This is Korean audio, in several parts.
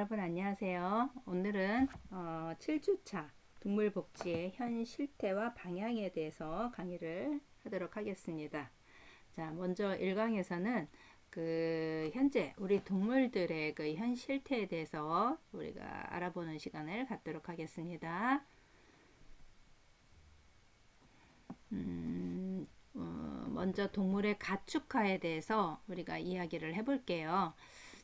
여러분 안녕하세요. 오늘은 7주차 동물복지의 현 실태와 방향에 대해서 강의를 하도록 하겠습니다. 자, 먼저 1강에서는 현재 우리 동물들의 그 현 실태에 대해서 우리가 알아보는 시간을 갖도록 하겠습니다. 먼저 동물의 가축화에 대해서 우리가 이야기를 해볼게요.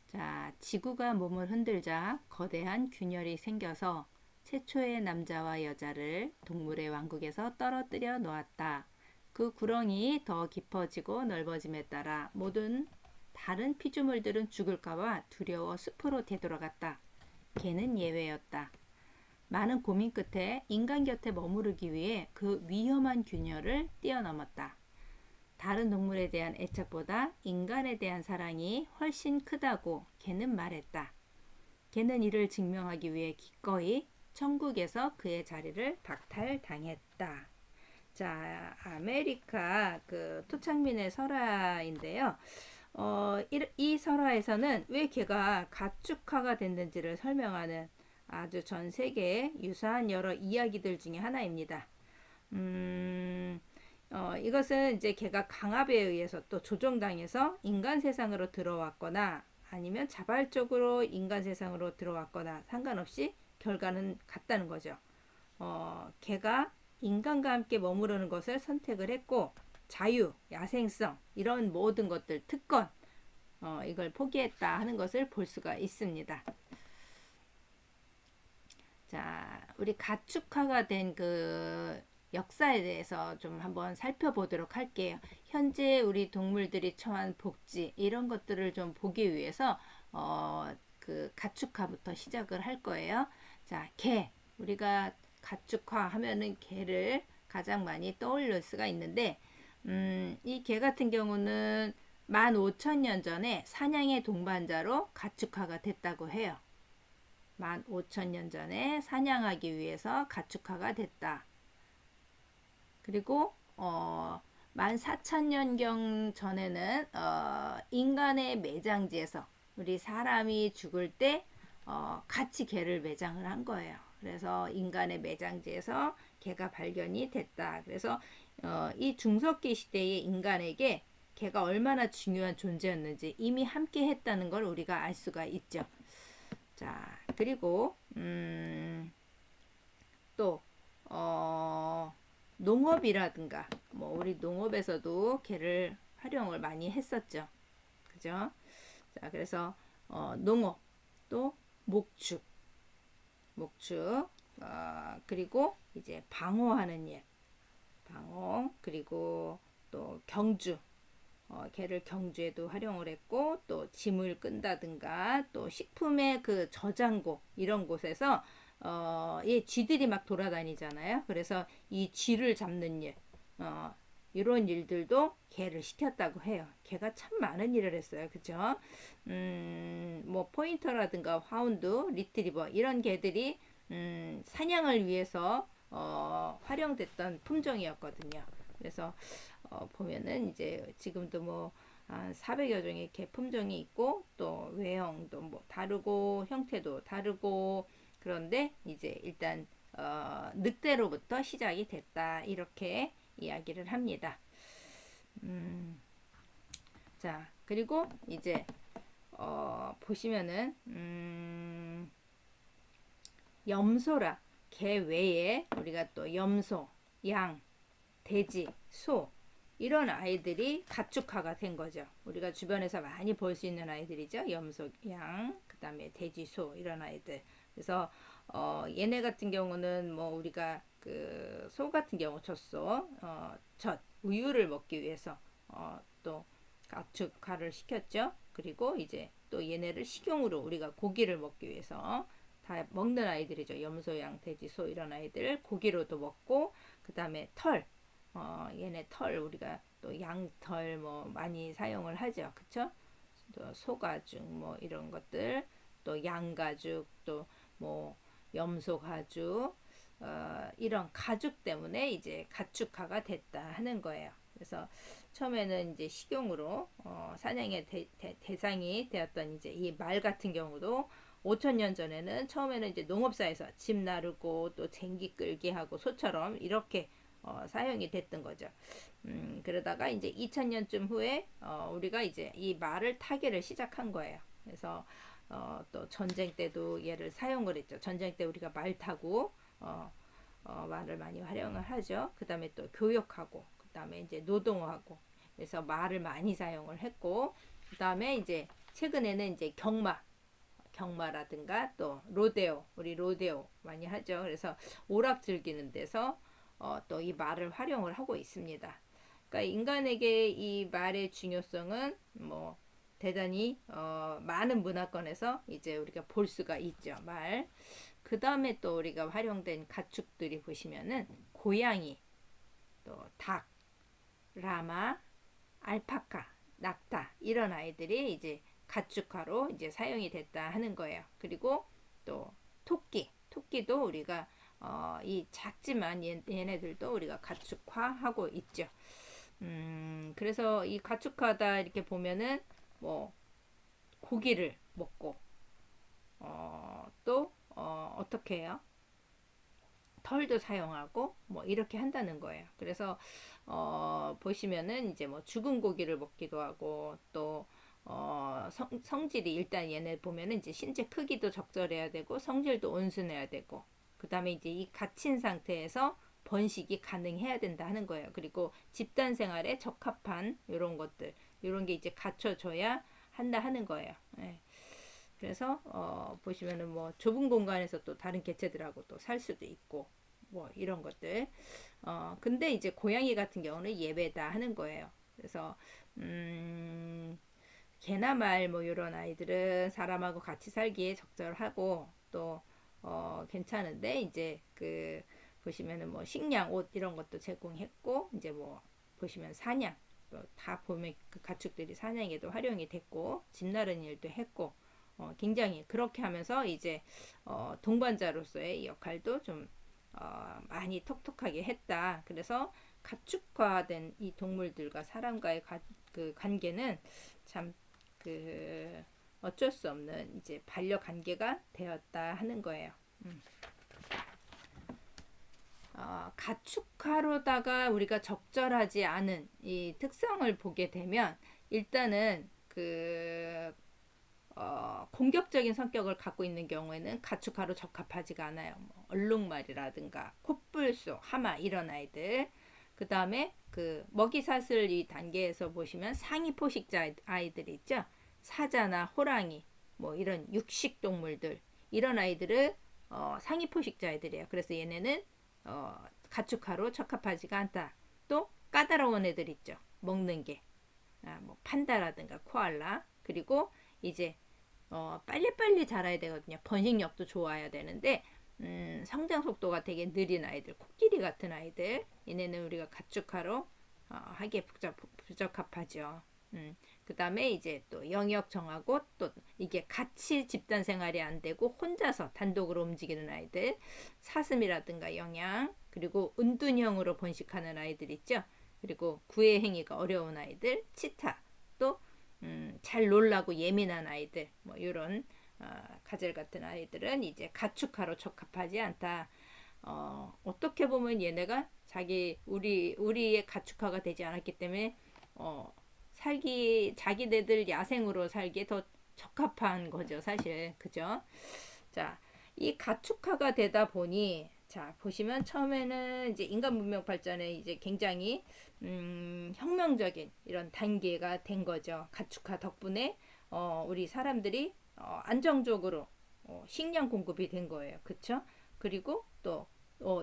자, 지구가 몸을 흔들자 거대한 균열이 생겨서 최초의 남자와 여자를 동물의 왕국에서 떨어뜨려 놓았다. 그 구렁이 더 깊어지고 넓어짐에 따라 모든 다른 피조물들은 죽을까봐 두려워 숲으로 되돌아갔다. 개는 예외였다. 많은 고민 끝에 인간 곁에 머무르기 위해 그 위험한 균열을 뛰어넘었다. 다른 동물에 대한 애착보다 인간에 대한 사랑이 훨씬 크다고 개는 말했다. 개는 이를 증명하기 위해 기꺼이 천국에서 그의 자리를 박탈당했다. 자, 아메리카 토착민의 설화인데요. 이 설화에서는 왜 개가 가축화가 됐는지를 설명하는 아주 전 세계에 유사한 여러 이야기들 중에 하나입니다. 이것은 이제 개가 강압에 의해서 또 조종당해서 인간 세상으로 들어왔거나 아니면 자발적으로 인간 세상으로 들어왔거나 상관없이 결과는 같다는 거죠. 개가 인간과 함께 머무르는 것을 선택을 했고 자유, 야생성 이런 모든 것들, 특권 이걸 포기했다 하는 것을 볼 수가 있습니다. 자, 우리 가축화가 된 역사에 대해서 좀 한번 살펴보도록 할게요. 현재 우리 동물들이 처한 복지 이런 것들을 좀 보기 위해서 가축화부터 시작을 할 거예요. 자, 개. 우리가 가축화 하면은 개를 가장 많이 떠올릴 수가 있는데 이 개 같은 경우는 15,000년 전에 사냥의 동반자로 가축화가 됐다고 해요. 15,000년 전에 사냥하기 위해서 가축화가 됐다. 그리고 14,000년경 전에는 인간의 매장지에서 우리 사람이 죽을 때 같이 개를 매장을 한 거예요. 그래서 인간의 매장지에서 개가 발견이 됐다. 그래서 이 중석기 시대의 인간에게 개가 얼마나 중요한 존재였는지 이미 함께 했다는 걸 우리가 알 수가 있죠. 자, 그리고 또 농업이라든가 뭐 우리 농업에서도 개를 활용을 많이 했었죠. 그죠? 자, 그래서 농업 또 목축 그리고 이제 방어하는 일 방어 그리고 또 경주 개를 경주에도 활용을 했고 또 짐을 끈다든가 또 식품의 저장고 이런 곳에서 이 쥐들이 막 돌아다니잖아요. 그래서 이 쥐를 잡는 일 이런 일들도 개를 시켰다고 해요. 개가 참 많은 일을 했어요. 그죠? 뭐 포인터라든가 하운드, 리트리버 이런 개들이 사냥을 위해서 활용됐던 품종이었거든요. 그래서 보면은 이제 지금도 뭐 한 400여 종의 개 품종이 있고 또 외형도 뭐 다르고 형태도 다르고 그런데 이제 일단 늑대로부터 시작이 됐다 이렇게 이야기를 합니다. 자, 그리고 이제 보시면은 염소라 개 외에 우리가 또 염소, 양, 돼지, 소 이런 아이들이 가축화가 된 거죠. 우리가 주변에서 많이 볼 수 있는 아이들이죠. 염소, 양, 그 다음에 돼지, 소 이런 아이들. 그래서 얘네 같은 경우는 뭐 우리가 소 같은 경우 젖 우유를 먹기 위해서 또 가축화를 시켰죠. 그리고 이제 또 얘네를 식용으로 우리가 고기를 먹기 위해서 다 먹는 아이들이죠. 염소, 양, 돼지, 소 이런 아이들 고기로도 먹고 그 다음에 털 얘네 털 우리가 또 양털 뭐 많이 사용을 하죠. 그쵸? 또 소가죽 뭐 이런 것들 또 양가죽 또 뭐 염소 가죽 이런 가죽 때문에 이제 가축화가 됐다 하는 거예요. 그래서 처음에는 이제 식용으로 사냥의 대상이 되었던 이제 이 말 같은 경우도 5천 년 전에는 처음에는 이제 농업사에서 집 나르고 또 쟁기 끌기 하고 소처럼 이렇게 사용이 됐던 거죠. 그러다가 이제 2000년쯤 후에 우리가 이제 이 말을 타기를 시작한 거예요. 그래서 또 전쟁 때도 얘를 사용을 했죠. 전쟁 때 우리가 말 타고 말을 많이 활용을 하죠. 그 다음에 또 교육하고, 그 다음에 이제 노동하고, 그래서 말을 많이 사용을 했고, 그 다음에 이제 최근에는 이제 경마라든가 또 로데오, 우리 로데오 많이 하죠. 그래서 오락 즐기는 데서 또 이 말을 활용을 하고 있습니다. 그러니까 인간에게 이 말의 중요성은 뭐 대단히 많은 문화권에서 이제 우리가 볼 수가 있죠. 말. 그 다음에 또 우리가 활용된 가축들이 보시면은 고양이, 또 닭, 라마, 알파카, 낙타 이런 아이들이 이제 가축화로 이제 사용이 됐다 하는 거예요. 그리고 또 토끼도 우리가 이 작지만 얘네들도 우리가 가축화하고 있죠. 그래서 이 가축화다 이렇게 보면은 뭐 고기를 먹고 또 어떻게 해요? 털도 사용하고 뭐 이렇게 한다는 거예요. 그래서 보시면은 이제 뭐 죽은 고기를 먹기도 하고 또 성질이 일단 얘네 보면은 이제 신체 크기도 적절해야 되고 성질도 온순해야 되고 그 다음에 이제 이 갇힌 상태에서 번식이 가능해야 된다 하는 거예요. 그리고 집단 생활에 적합한 이런 것들 이런 게 이제 갖춰져야 한다 하는 거예요. 예. 그래서 보시면은 뭐 좁은 공간에서 또 다른 개체들하고 또 살 수도 있고 뭐 이런 것들. 근데 이제 고양이 같은 경우는 예외다 하는 거예요. 그래서 개나 말 뭐 이런 아이들은 사람하고 같이 살기에 적절하고 또 괜찮은데 이제 그 보시면은 뭐 식량, 옷 이런 것도 제공했고 이제 뭐 보시면 사냥 다 보면 그 가축들이 사냥에도 활용이 됐고 집 나르는 일도 했고 굉장히 그렇게 하면서 이제 동반자로서의 역할도 좀 많이 톡톡하게 했다. 그래서 가축화된 이 동물들과 사람과의 그 관계는 참 그 어쩔 수 없는 이제 반려 관계가 되었다 하는 거예요. 가축화로다가 우리가 적절하지 않은 이 특성을 보게 되면 일단은 공격적인 성격을 갖고 있는 경우에는 가축화로 적합하지가 않아요. 뭐 얼룩말이라든가 콧불소, 하마 이런 아이들. 그 다음에 그 먹이 사슬 이 단계에서 보시면 상위 포식자 아이들 있죠. 사자나 호랑이 뭐 이런 육식 동물들 이런 아이들은 상위 포식자 아이들이에요. 그래서 얘네는 가축화로 적합하지가 않다. 또 까다로운 애들 있죠. 먹는 게. 뭐 판다라든가 코알라 그리고 이제 빨리빨리 자라야 되거든요. 번식력도 좋아야 되는데 성장 속도가 되게 느린 아이들, 코끼리 같은 아이들, 얘네는 우리가 가축화로 하기에 부적합하죠. 그 다음에 이제 또 영역 정하고 또 이게 같이 집단 생활이 안 되고 혼자서 단독으로 움직이는 아이들, 사슴이라든가 영양, 그리고 은둔형으로 번식하는 아이들 있죠. 그리고 구애 행위가 어려운 아이들, 치타, 또 잘 놀라고 예민한 아이들, 뭐 이런 가젤 같은 아이들은 이제 가축화로 적합하지 않다. 어떻게 보면 얘네가 우리의 가축화가 되지 않았기 때문에 자기네들 야생으로 살기에 더 적합한 거죠, 사실. 그죠? 자, 이 가축화가 되다 보니 자, 보시면 처음에는 이제 인간 문명 발전에 이제 굉장히 혁명적인 이런 단계가 된 거죠. 가축화 덕분에 우리 사람들이 안정적으로 식량 공급이 된 거예요. 그쵸? 그리고 또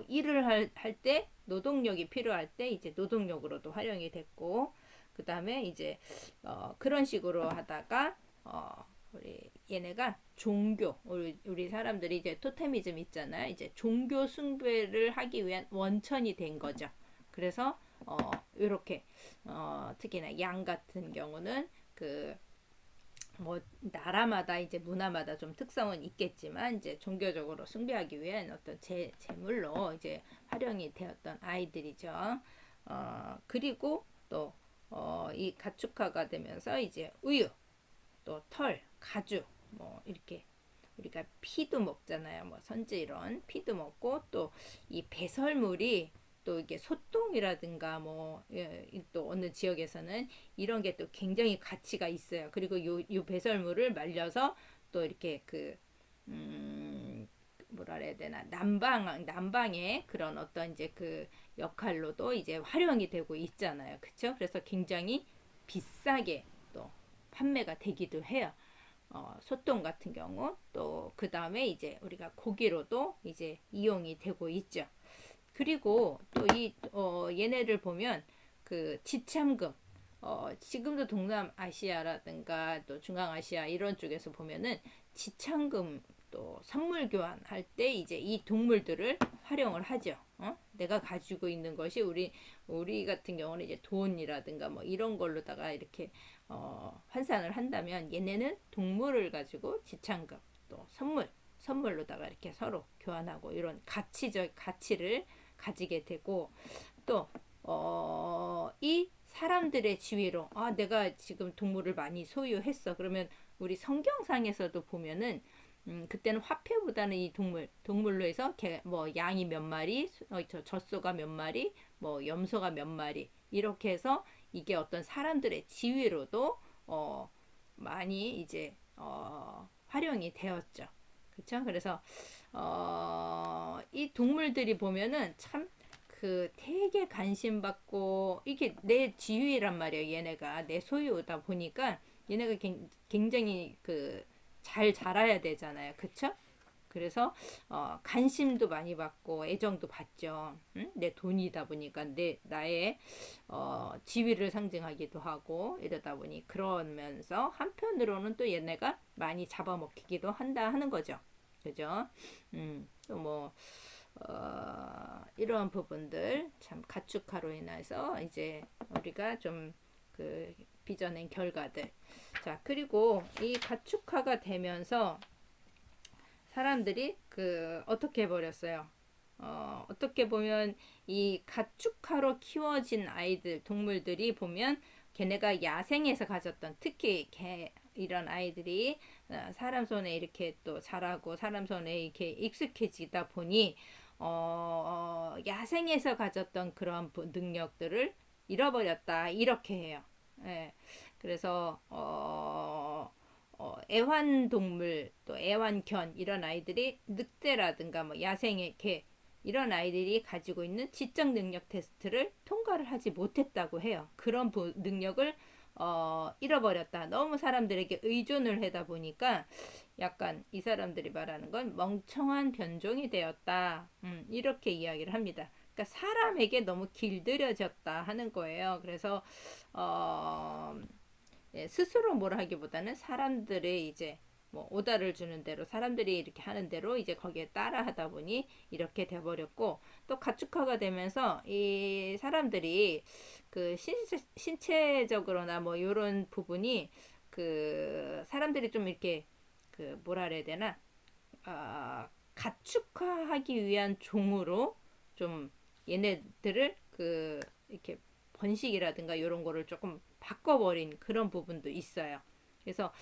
일을 할 때 노동력이 필요할 때 이제 노동력으로도 활용이 됐고 그 다음에 이제 그런 식으로 하다가 우리 얘네가 우리 사람들이 이제 토테미즘 있잖아요. 이제 종교 숭배를 하기 위한 원천이 된 거죠. 그래서 이렇게 특히나 양 같은 경우는 뭐 나라마다 이제 문화마다 좀 특성은 있겠지만 이제 종교적으로 숭배하기 위한 어떤 제물로 이제 활용이 되었던 아이들이죠. 그리고 또 이 가축화가 되면서 이제 우유, 또 털, 가죽 뭐 이렇게 우리가 피도 먹잖아요. 뭐 선지 이런 피도 먹고 또 이 배설물이 또 이게 소똥이라든가 뭐 또 어느 지역에서는 이런 게 또 굉장히 가치가 있어요. 그리고 요 배설물을 말려서 또 이렇게 뭐라 해야 되나 난방의 그런 어떤 이제 그 역할로도 이제 활용이 되고 있잖아요. 그렇죠? 그래서 굉장히 비싸게 또 판매가 되기도 해요. 소똥 같은 경우 또 그 다음에 이제 우리가 고기로도 이제 이용이 되고 있죠. 그리고 또 이 얘네를 보면 그 지참금 지금도 동남아시아라든가 또 중앙아시아 이런 쪽에서 보면은 지참금 또 선물 교환할 때 이제 이 동물들을 활용을 하죠. 내가 가지고 있는 것이 우리 같은 경우는 이제 돈이라든가 뭐 이런 걸로다가 이렇게 환산을 한다면 얘네는 동물을 가지고 지참금 또 선물로다가 이렇게 서로 교환하고 이런 가치적 가치를 가지게 되고 또 이 사람들의 지위로 내가 지금 동물을 많이 소유했어. 그러면 우리 성경상에서도 보면은 그때는 화폐보다는 이 동물로 해서 뭐 양이 몇 마리, 젖소가 몇 마리, 뭐 염소가 몇 마리 이렇게 해서 이게 어떤 사람들의 지위로도 많이 이제 활용이 되었죠. 그렇죠? 그래서 이 동물들이 보면은 참 되게 관심 받고 이게 내 지위란 말이에요. 얘네가 내 소유다 보니까 얘네가 굉장히 잘 자라야 되잖아요. 그쵸? 그래서 관심도 많이 받고 애정도 받죠. 응? 내 돈이다 보니까 나의 지위를 상징하기도 하고 이러다 보니 그러면서 한편으로는 또 얘네가 많이 잡아먹히기도 한다 하는 거죠. 그죠? 또뭐 이러한 부분들 참 가축화로 인해서 이제 우리가 좀 빚어낸 결과들. 자, 그리고 이 가축화가 되면서 사람들이 어떻게 해버렸어요? 어떻게 보면 이 가축화로 키워진 아이들, 동물들이 보면 걔네가 야생에서 가졌던 특히 이런 아이들이 사람 손에 이렇게 또 자라고 사람 손에 이렇게 익숙해지다 보니 야생에서 가졌던 그런 능력들을 잃어버렸다 이렇게 해요. 예. 그래서 애완동물 또 애완견 이런 아이들이 늑대라든가 뭐 야생의 개 이런 아이들이 가지고 있는 지적 능력 테스트를 통과를 하지 못했다고 해요. 그런 능력을 잃어버렸다. 너무 사람들에게 의존을 하다 보니까 약간 이 사람들이 말하는 건 멍청한 변종이 되었다. 이렇게 이야기를 합니다. 그러니까 사람에게 너무 길들여졌다 하는 거예요. 그래서 스스로 뭐라 하기보다는 사람들의 이제 뭐 오다를 주는 대로 사람들이 이렇게 하는 대로 이제 거기에 따라 하다 보니 이렇게 돼버렸고 또 가축화가 되면서 이 사람들이 신체적으로나 뭐 이런 부분이 사람들이 좀 이렇게 뭐라 그래야 되나 가축화하기 위한 종으로 좀 얘네들을 이렇게 번식이라든가 이런 거를 조금 바꿔버린 그런 부분도 있어요. 그래서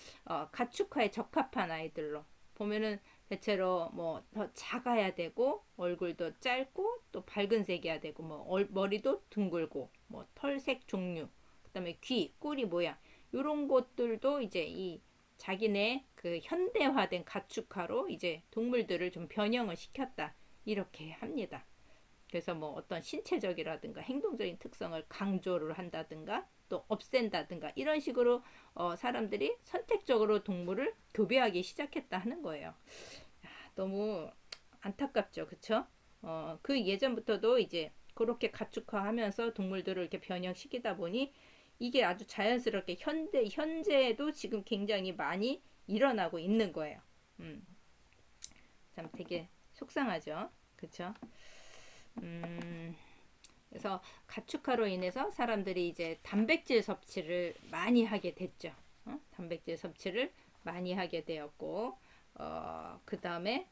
가축화에 적합한 아이들로 보면은 대체로 뭐 더 작아야 되고 얼굴도 짧고 또 밝은 색이야 되고 뭐 머리도 둥글고 뭐 털색 종류 그다음에 귀, 꼬리 모양 이런 것들도 이제 이 자기네 현대화된 가축화로 이제 동물들을 좀 변형을 시켰다 이렇게 합니다. 그래서 뭐 어떤 신체적이라든가 행동적인 특성을 강조를 한다든가 또 없앤다든가 이런 식으로 사람들이 선택적으로 동물을 교배하기 시작했다 하는 거예요. 너무 안타깝죠, 그쵸? 그 예전부터도 이제 그렇게 가축화하면서 동물들을 이렇게 변형시키다 보니 이게 아주 자연스럽게 현재에도 지금 굉장히 많이 일어나고 있는 거예요. 참 되게 속상하죠, 그쵸? 그래서 가축화로 인해서 사람들이 이제 단백질 섭취를 많이 하게 됐죠. 단백질 섭취를 많이 하게 되었고, 그 다음에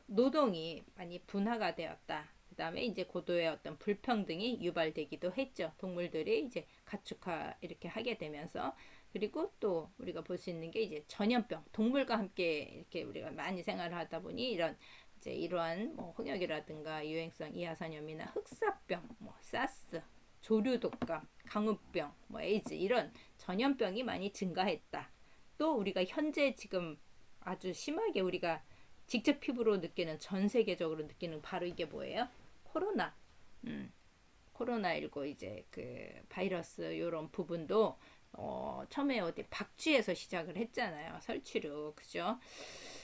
노동이 많이 분화가 되었다. 그 다음에 이제 고도의 어떤 불평등이 유발되기도 했죠. 동물들이 이제 가축화 이렇게 하게 되면서. 그리고 또 우리가 볼 수 있는 게 이제 전염병, 동물과 함께 이렇게 우리가 많이 생활을 하다 보니 이런 이제 이러한 뭐 홍역이라든가 유행성 이하선염이나 흑사병, 뭐 사스, 조류독감, 강우병, 뭐 에이즈 이런 전염병이 많이 증가했다. 또 우리가 현재 지금 아주 심하게 우리가 직접 피부로 느끼는 전 세계적으로 느끼는 바로 이게 뭐예요? 코로나. 코로나19 이제 그 바이러스 이런 부분도 처음에 어디 박쥐에서 시작을 했잖아요. 설치류. 그죠?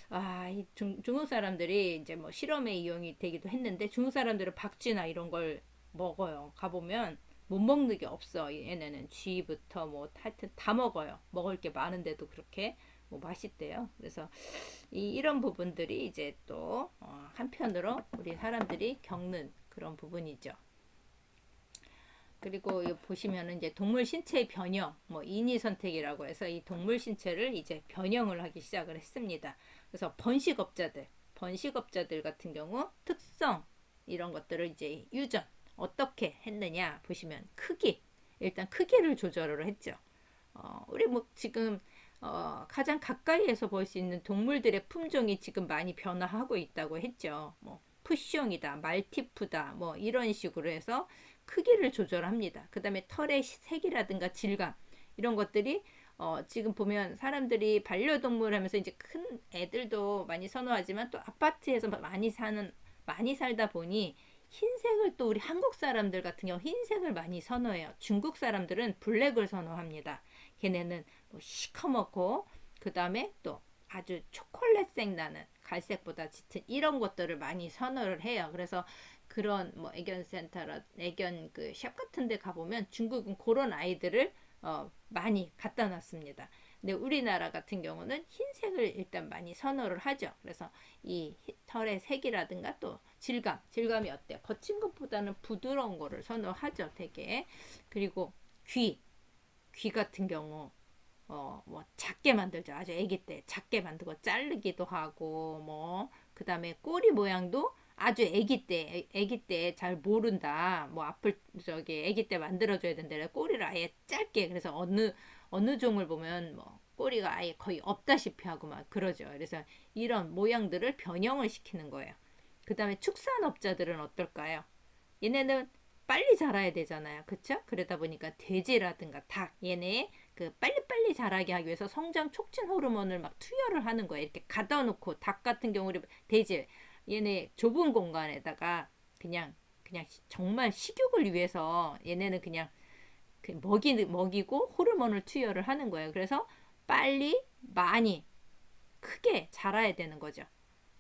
아, 이 중국 사람들이 이제 뭐 실험에 이용이 되기도 했는데 중국 사람들은 박쥐나 이런 걸 먹어요. 가보면 못 먹는 게 없어. 얘네는 쥐부터 뭐 하여튼 다 먹어요. 먹을 게 많은데도 그렇게 뭐 맛있대요. 그래서 이런 부분들이 이제 또 한편으로 우리 사람들이 겪는 그런 부분이죠. 그리고 보시면은 이제 동물 신체의 변형, 뭐 인위 선택이라고 해서 이 동물 신체를 이제 변형을 하기 시작을 했습니다. 그래서 번식업자들 같은 경우 특성 이런 것들을 이제 유전 어떻게 했느냐 보시면 일단 크기를 조절을 했죠. 우리 뭐 지금 가장 가까이에서 볼 수 있는 동물들의 품종이 지금 많이 변화하고 있다고 했죠. 뭐 푸숑이다, 말티프다, 뭐 이런 식으로 해서 크기를 조절합니다. 그 다음에 털의 색이라든가 질감 이런 것들이 지금 보면 사람들이 반려동물 하면서 이제 큰 애들도 많이 선호하지만 또 아파트에서 많이 살다 보니 흰색을 또 우리 한국 사람들 같은 경우 흰색을 많이 선호해요. 중국 사람들은 블랙을 선호합니다. 걔네는 뭐 시커멓고 그 다음에 또 아주 초콜릿색 나는 갈색보다 짙은 이런 것들을 많이 선호를 해요. 그래서 그런 뭐 애견 그 샵 같은 데 가보면 중국은 그런 아이들을 많이 갖다 놨습니다. 근데 우리나라 같은 경우는 흰색을 일단 많이 선호를 하죠. 그래서 이 털의 색이라든가 또 질감이 어때요? 거친 것보다는 부드러운 거를 선호하죠, 되게. 그리고 귀 같은 경우 뭐 작게 만들죠. 아주 아기 때 작게 만들고 자르기도 하고 뭐 그다음에 꼬리 모양도 아주 아기 때 잘 모른다. 뭐 앞을 저기 아기 때 만들어 줘야 된다. 꼬리를 아예 짧게 그래서 어느 종을 보면 뭐 꼬리가 아예 거의 없다시피 하고 막 그러죠. 그래서 이런 모양들을 변형을 시키는 거예요. 그다음에 축산업자들은 어떨까요? 얘네는 빨리 자라야 되잖아요. 그쵸? 그러다 보니까 돼지라든가 닭 얘네 그 빨리빨리 자라게 하기 위해서 성장 촉진 호르몬을 막 투여를 하는 거예요. 이렇게 가둬 놓고 닭 같은 경우는 돼지 얘네 좁은 공간에다가 그냥 정말 식욕을 위해서 얘네는 그냥 먹이고 호르몬을 투여를 하는 거예요. 그래서 빨리 많이 크게 자라야 되는 거죠.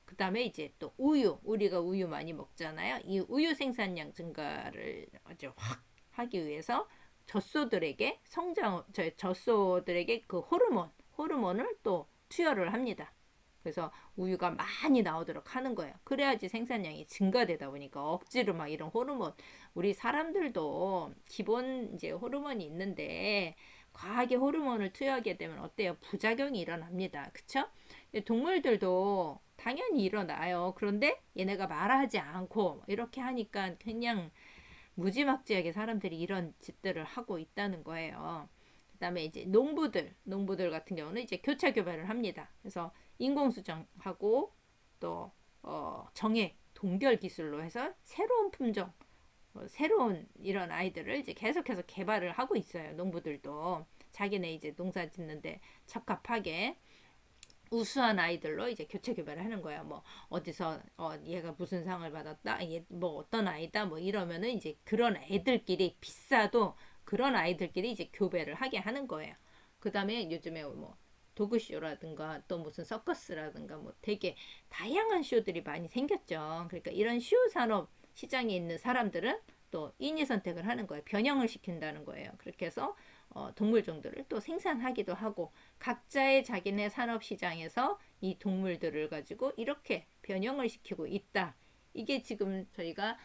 그 다음에 이제 또 우리가 우유 많이 먹잖아요. 이 우유 생산량 증가를 아주 확 하기 위해서 젖소들에게 그 호르몬을 또 투여를 합니다. 그래서 우유가 많이 나오도록 하는 거예요. 그래야지 생산량이 증가되다 보니까 억지로 막 이런 호르몬, 우리 사람들도 기본 이제 호르몬이 있는데 과하게 호르몬을 투여하게 되면 어때요? 부작용이 일어납니다. 그쵸? 동물들도 당연히 일어나요. 그런데 얘네가 말하지 않고 이렇게 하니까 그냥 무지막지하게 사람들이 이런 짓들을 하고 있다는 거예요. 그다음에 이제 농부들 같은 경우는 이제 교차 교배를 합니다. 그래서 인공수정하고 또 정액 동결 기술로 해서 새로운 품종, 새로운 이런 아이들을 이제 계속해서 개발을 하고 있어요. 농부들도 자기네 이제 농사 짓는데 적합하게 우수한 아이들로 이제 교체 교배를 하는 거야. 뭐 어디서 얘가 무슨 상을 받았다, 얘 뭐 어떤 아이다, 뭐 이러면은 이제 그런 애들끼리 비싸도 그런 아이들끼리 이제 교배를 하게 하는 거예요. 그 다음에 요즘에 뭐 도그쇼라든가 또 무슨 서커스라든가 뭐 되게 다양한 쇼들이 많이 생겼죠. 그러니까 이런 쇼 산업 시장에 있는 사람들은 또 인위 선택을 하는 거예요. 변형을 시킨다는 거예요. 그렇게 해서 동물종들을 또 생산하기도 하고 각자의 자기네 산업 시장에서 이 동물들을 가지고 이렇게 변형을 시키고 있다. 이게 지금 저희가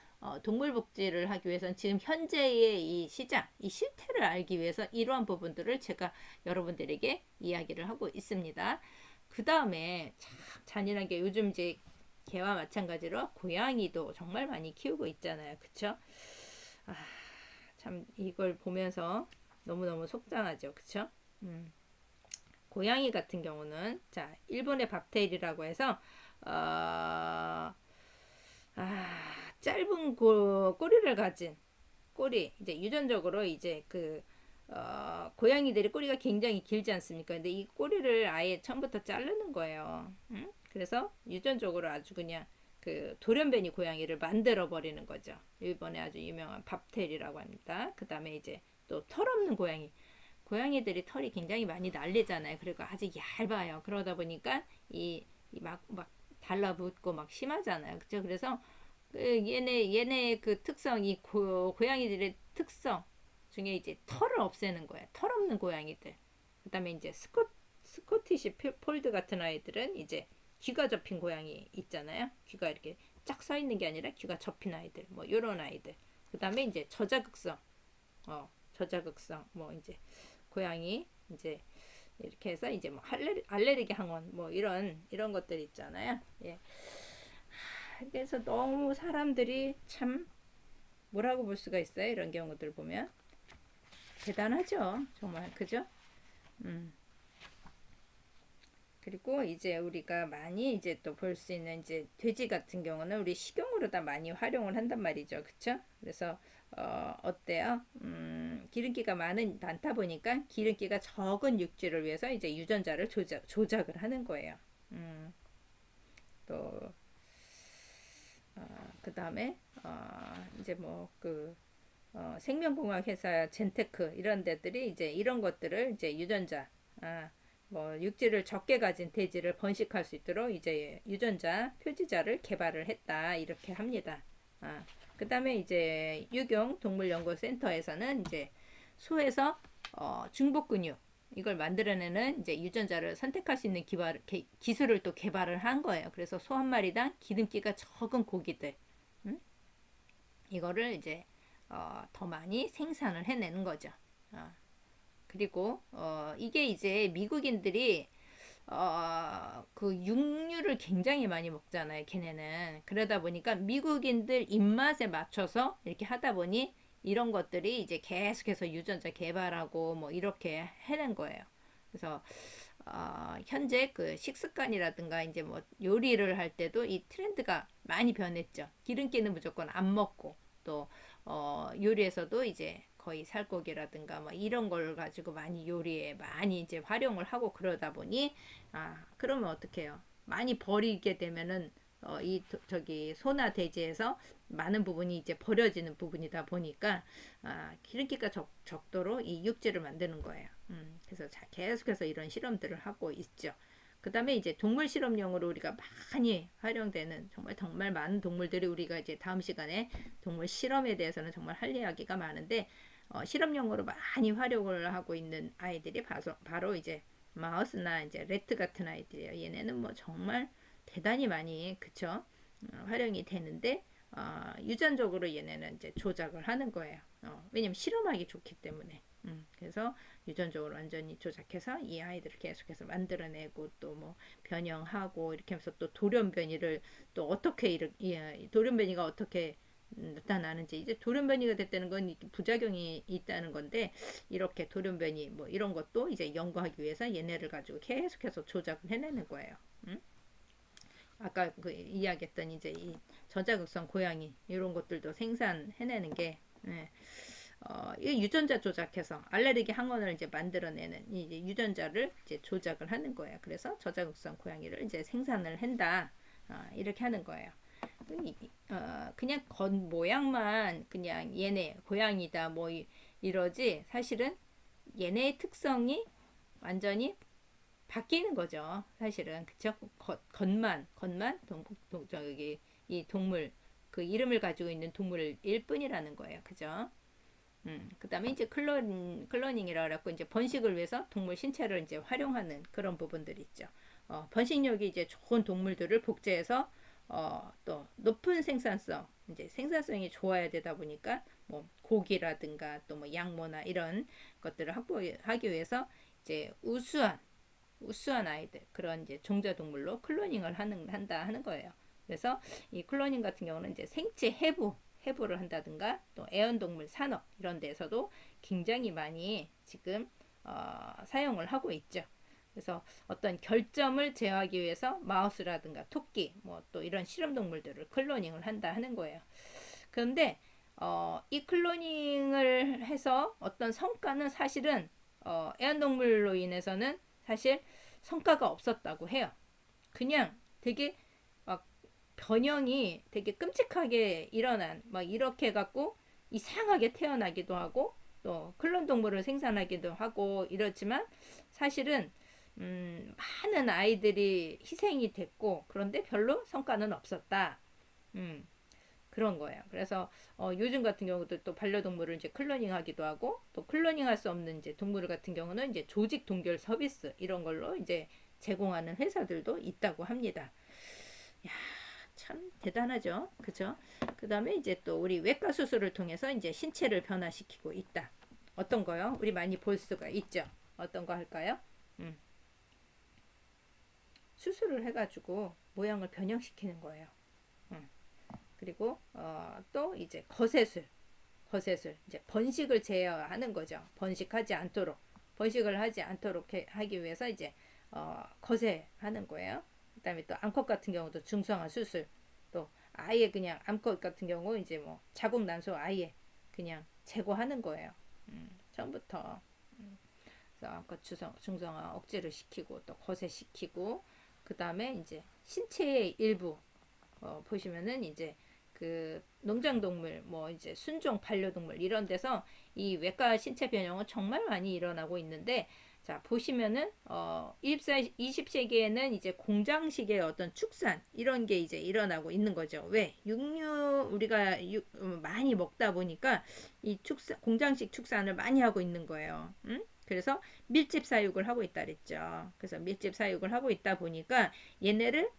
동물 복지를 하기 위해서는 지금 현재의 이 시장, 이 실태를 알기 위해서 이러한 부분들을 제가 여러분들에게 이야기를 하고 있습니다. 그 다음에 참 잔인하게 요즘 이제 개와 마찬가지로 고양이도 정말 많이 키우고 있잖아요. 그쵸? 참 이걸 보면서 너무너무 속상하죠. 그쵸? 고양이 같은 경우는 자, 일본의 밥테일이라고 해서 짧은 꼬리를 가진 꼬리 이제 유전적으로 이제 고양이들이 꼬리가 굉장히 길지 않습니까? 근데 이 꼬리를 아예 처음부터 자르는 거예요. 응? 그래서 유전적으로 아주 그냥 돌연변이 고양이를 만들어 버리는 거죠. 일본의 아주 유명한 밥테일이라고 합니다. 그 다음에 이제 또 털 없는 고양이. 고양이들이 털이 굉장히 많이 날리잖아요. 그리고 아주 얇아요. 그러다 보니까 막 달라붙고 막 심하잖아요. 그죠? 그래서 얘네 그 특성, 고양이들의 특성 중에 이제 털을 없애는 거야. 털 없는 고양이들. 그 다음에 이제 스코티시 폴드 같은 아이들은 이제 귀가 접힌 고양이 있잖아요. 귀가 이렇게 쫙 서 있는 게 아니라 귀가 접힌 아이들. 뭐, 요런 아이들. 그 다음에 이제 저자극성. 뭐, 이제, 고양이, 이제, 이렇게 해서 이제 뭐, 알레르기 항원, 뭐, 이런 것들 있잖아요. 예. 그래서 너무 사람들이 참 뭐라고 볼 수가 있어요. 이런 경우들 보면 대단하죠. 정말 그죠? 그리고 이제 우리가 많이 이제 또 볼 수 있는 이제 돼지 같은 경우는 우리 식용으로 다 많이 활용을 한단 말이죠. 그쵸? 그래서 어때요? 기름기가 많다 보니까 기름기가 적은 육질을 위해서 이제 유전자를 조작을 하는 거예요. 또 그 다음에 이제 생명공학 회사 젠테크 이런 데들이 이제 이런 것들을 이제 유전자 뭐 육질을 적게 가진 돼지를 번식할 수 있도록 이제 유전자 표지자를 개발을 했다 이렇게 합니다. 그 다음에 이제 유경 동물연구센터에서는 이제 소에서 중복 근육 이걸 만들어내는 이제 유전자를 선택할 수 있는 기술을 또 개발을 한 거예요. 그래서 소 한 마리당 기름기가 적은 고기들, 이거를 이제 더 많이 생산을 해내는 거죠. 그리고 이게 이제 미국인들이 그 육류를 굉장히 많이 먹잖아요. 걔네는 그러다 보니까 미국인들 입맛에 맞춰서 이렇게 하다 보니 이런 것들이 이제 계속해서 유전자 개발하고 뭐 이렇게 해낸 거예요. 그래서 현재 그 식습관이라든가 이제 뭐 요리를 할 때도 이 트렌드가 많이 변했죠. 기름기는 무조건 안 먹고 또 요리에서도 이제 거의 살코기라든가 뭐 이런 걸 가지고 많이 요리에 많이 이제 활용을 하고 그러다 보니 그러면 어떡해요? 많이 버리게 되면은 저기 소나 돼지에서 많은 부분이 이제 버려지는 부분이다 보니까 기름기가 적도록 이 육질을 만드는 거예요. 그래서 계속해서 이런 실험들을 하고 있죠. 그 다음에 이제 동물 실험용으로 우리가 많이 활용되는 정말 많은 동물들이 우리가 이제 다음 시간에 동물 실험에 대해서는 정말 할 이야기가 많은데 실험용으로 많이 활용을 하고 있는 아이들이 바로 이제 마우스나 이제 래트 같은 아이들이에요. 얘네는 뭐 정말 대단히 많이 그쵸? 활용이 되는데 유전적으로 얘네는 이제 조작을 하는 거예요. 왜냐면 실험하기 좋기 때문에. 그래서 유전적으로 완전히 조작해서 이 아이들을 계속해서 만들어내고 또 뭐 변형하고 이렇게 하면서 또 돌연변이를 또 어떻게 돌연변이가 어떻게 나타나는지 이제 돌연변이가 됐다는 건 부작용이 있다는 건데 이렇게 돌연변이 뭐 이런 것도 이제 연구하기 위해서 얘네를 가지고 계속해서 조작을 해내는 거예요. 아까 이야기했던 이제 이 저자극성 고양이 이런 것들도 생산해내는 게 이 유전자 조작해서 알레르기 항원을 이제 만들어내는 이제 유전자를 이제 조작을 하는 거예요. 그래서 저자극성 고양이를 이제 생산을 한다 이렇게 하는 거예요. 그냥 겉 모양만 그냥 얘네 고양이다 뭐 이러지 사실은 얘네의 특성이 완전히 바뀌는 거죠. 사실은 그쵸? 겉만 저기 이 동물 그 이름을 가지고 있는 동물일 뿐이라는 거예요. 그죠? 그 다음에 이제 클로닝이라고 해갖고 이제 번식을 위해서 동물 신체를 이제 활용하는 그런 부분들이 있죠. 번식력이 이제 좋은 동물들을 복제해서 또 높은 이제 생산성이 좋아야 되다 보니까 뭐 고기라든가 또 뭐 양모나 이런 것들을 확보하기 위해서 이제 우수한 아이들 그런 이제 종자 동물로 클로닝을 한다 하는 거예요. 그래서 이 클로닝 같은 경우는 이제 생체 해부를 한다든가 또 애완동물 산업 이런 데서도 굉장히 많이 지금 사용을 하고 있죠. 그래서 어떤 결점을 제어하기 위해서 마우스라든가 토끼 뭐 또 이런 실험 동물들을 클로닝을 한다 하는 거예요. 그런데 이 클로닝을 해서 어떤 성과는 사실은 애완동물로 인해서는 사실 성과가 없었다고 해요. 그냥 되게 막 변형이 되게 끔찍하게 일어난 막 이렇게 해갖고 이상하게 태어나기도 하고 또 클론 동물을 생산하기도 하고 이렇지만 사실은 많은 아이들이 희생이 됐고 그런데 별로 성과는 없었다. 음, 그런 거예요. 그래서 요즘 같은 경우도 또 반려동물을 이제 클로닝하기도 하고 또 클로닝할 수 없는 이제 동물 같은 경우는 이제 조직 동결 서비스 이런 걸로 이제 제공하는 회사들도 있다고 합니다. 야, 참 대단하죠. 그죠? 그다음에 이제 또 우리 외과 수술을 통해서 이제 신체를 변화시키고 있다. 어떤 거요? 우리 많이 볼 수가 있죠. 어떤 거 할까요? 음, 수술을 해가지고 모양을 변형시키는 거예요. 그리고 또 이제 거세술 이제 번식을 제어하는 거죠. 번식을 하지 않도록 하기 위해서 이제 거세하는 거예요. 그다음에 또 암컷 같은 경우도 중성화 수술, 또 아예 그냥 암컷 같은 경우 이제 뭐 자궁 난소 아예 그냥 제거하는 거예요. 처음부터. 그래서 암컷 중성화 억제를 시키고 또 거세시키고 그다음에 이제 신체의 일부 보시면은 이제 그 농장동물 뭐 이제 순종 반려동물 이런 데서 이 외과 신체 변형은 정말 많이 일어나고 있는데 자 보시면은 20세기에는 이제 공장식의 어떤 축산 이런 게 이제 일어나고 있는 거죠. 왜? 육류 우리가 많이 먹다 보니까 이 축산 공장식 축산을 많이 하고 있는 거예요. 응? 그래서 밀집 사육을 하고 있다 그랬죠. 그래서 밀집 사육을 하고 있다 보니까 얘네를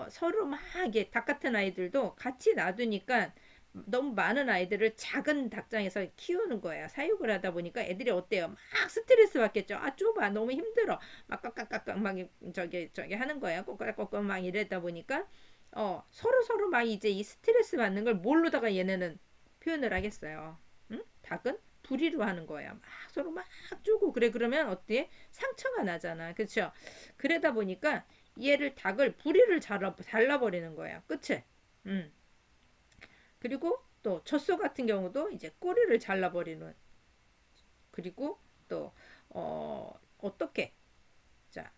서로 막 이게 닭 같은 아이들도 같이 놔두니까 너무 많은 아이들을 작은 닭장에서 키우는 거예요. 사육을 하다 보니까 애들이 어때요? 막 스트레스 받겠죠. 아 좁아 너무 힘들어. 막 깍깍깍깍 막 저기 하는 거예요. 꼬꼬꼬꼬 막 이러다 보니까 서로 막 이제 이 스트레스 받는 걸 뭘로다가 얘네는 표현을 하겠어요. 응? 닭은 부리로 하는 거예요. 막 서로 막 쪼고 그래 그러면 어때? 상처가 나잖아. 그렇죠? 그러다 보니까 얘를 닭을 부리를 잘라버리는 거예요. 끝을. 음. 그리고 또 젖소 같은 경우도 이제 꼬리를 잘라버리는. 그리고 또 어떻게 자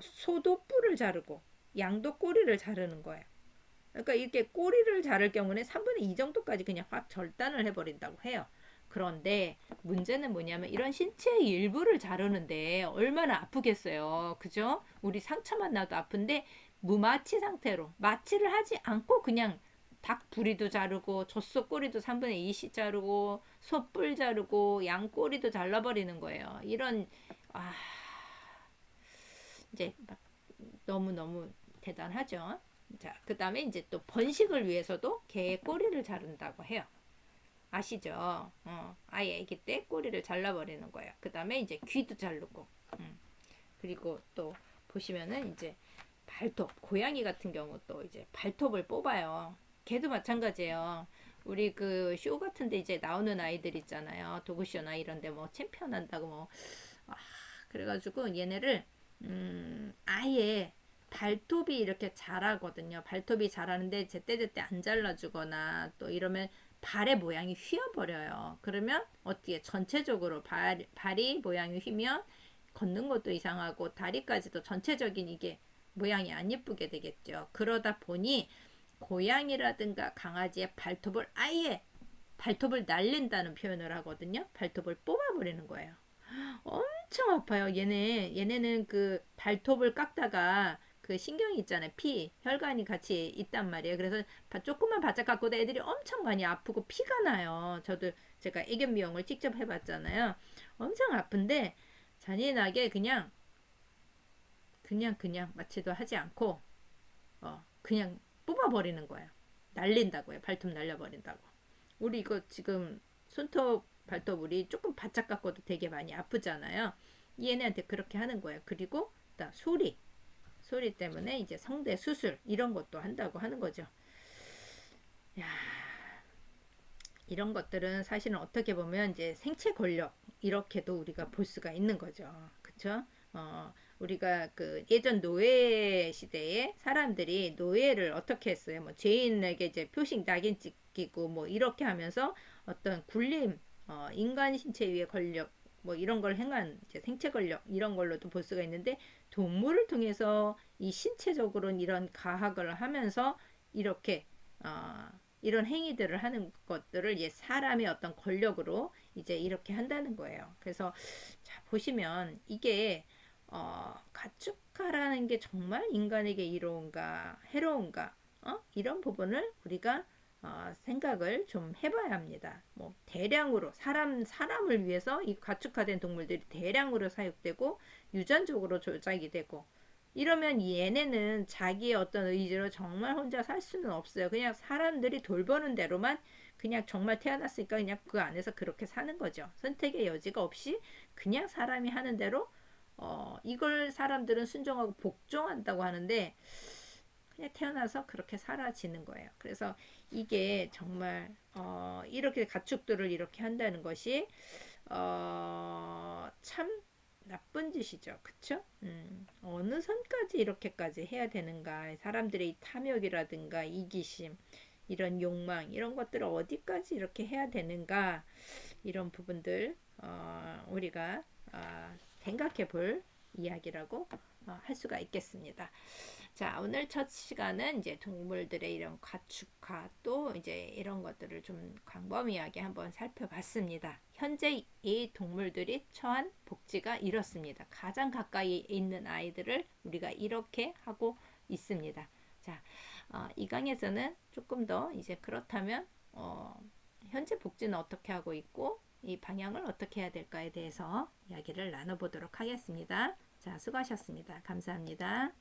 소도 뿔을 자르고 양도 꼬리를 자르는 거예요. 그러니까 이렇게 꼬리를 자를 경우는 3분의 2 정도까지 그냥 확 절단을 해버린다고 해요. 그런데 문제는 뭐냐면 이런 신체의 일부를 자르는데 얼마나 아프겠어요. 그죠? 우리 상처만 나도 아픈데 무마취 상태로 마취를 하지 않고 그냥 닭 부리도 자르고 젖소 꼬리도 3분의 2씩 자르고 소 뿔 자르고 양 꼬리도 잘라버리는 거예요. 이런 아 이제 너무너무 대단하죠. 자, 그 다음에 이제 또 번식을 위해서도 개의 꼬리를 자른다고 해요. 아시죠? 아예 아기 때 꼬리를 잘라버리는 거예요. 그 다음에 이제 귀도 자르고, 그리고 또 보시면은 이제 발톱, 고양이 같은 경우 또 이제 발톱을 뽑아요. 개도 마찬가지예요. 우리 그 쇼 같은데 이제 나오는 아이들 있잖아요. 도그쇼나 이런데 뭐 챔피언 한다고 뭐, 아, 그래가지고 얘네를 아예 발톱이 이렇게 자라거든요. 발톱이 자라는데 제때제때 안 잘라주거나 또 이러면 발의 모양이 휘어버려요. 그러면 어떻게 전체적으로 발이 모양이 휘면 걷는 것도 이상하고 다리까지도 전체적인 이게 모양이 안 예쁘게 되겠죠. 그러다 보니 고양이라든가 강아지의 발톱을 아예 발톱을 날린다는 표현을 하거든요. 발톱을 뽑아버리는 거예요. 엄청 아파요. 얘네는 그 발톱을 깎다가 그 신경이 있잖아요. 혈관이 같이 있단 말이에요. 그래서 조금만 바짝 깎고도 애들이 엄청 많이 아프고 피가 나요. 제가 애견 미용을 직접 해봤잖아요. 엄청 아픈데 잔인하게 그냥 마취도 하지 않고 그냥 뽑아버리는 거예요. 날린다고요. 발톱 날려버린다고. 우리 이거 지금 손톱 발톱 우리 조금 바짝 깎아도 되게 많이 아프잖아요. 얘네한테 그렇게 하는 거예요. 그리고 소리 때문에 이제 성대 수술 이런 것도 한다고 하는 거죠. 야, 이런 것들은 사실은 어떻게 보면 이제 생체 권력 이렇게도 우리가 볼 수가 있는 거죠. 그렇죠? 우리가 그 예전 노예 시대에 사람들이 노예를 어떻게 했어요? 뭐 죄인에게 이제 표식 낙인 찍히고 뭐 이렇게 하면서 어떤 굴림, 인간 신체 위에 권력 뭐 이런 걸 행한 이제 생체 권력 이런 걸로도 볼 수가 있는데 동물을 통해서 이 신체적으로 이런 가학을 하면서 이렇게 이런 행위들을 하는 것들을 사람의 어떤 권력으로 이제 이렇게 한다는 거예요. 그래서 자 보시면 이게 가축화라는 게 정말 인간에게 이로운가 해로운가 이런 부분을 우리가 생각을 좀 해봐야 합니다. 뭐 대량으로 사람을 위해서 이 가축화된 동물들이 대량으로 사육되고 유전적으로 조작이 되고 이러면 얘네는 자기의 어떤 의지로 정말 혼자 살 수는 없어요. 그냥 사람들이 돌보는 대로만 그냥 정말 태어났으니까 그냥 그 안에서 그렇게 사는 거죠. 선택의 여지가 없이 그냥 사람이 하는 대로 이걸 사람들은 순종하고 복종한다고 하는데 그냥 태어나서 그렇게 사라지는 거예요. 그래서 이게 정말 이렇게 가축들을 이렇게 한다는 것이 참 나쁜 짓이죠. 그쵸? 어느 선까지 이렇게까지 해야 되는가. 사람들의 이 탐욕이라든가 이기심, 이런 욕망, 이런 것들을 어디까지 이렇게 해야 되는가. 이런 부분들, 우리가 생각해 볼 이야기라고 할 수가 있겠습니다. 자, 오늘 첫 시간은 이제 동물들의 이런 가축화 또 이제 이런 것들을 좀 광범위하게 한번 살펴봤습니다. 현재 이 동물들이 처한 복지가 이렇습니다. 가장 가까이 있는 아이들을 우리가 이렇게 하고 있습니다. 자, 이 강에서는 조금 더 이제 그렇다면 현재 복지는 어떻게 하고 있고 이 방향을 어떻게 해야 될까에 대해서 이야기를 나눠보도록 하겠습니다. 자, 수고하셨습니다. 감사합니다.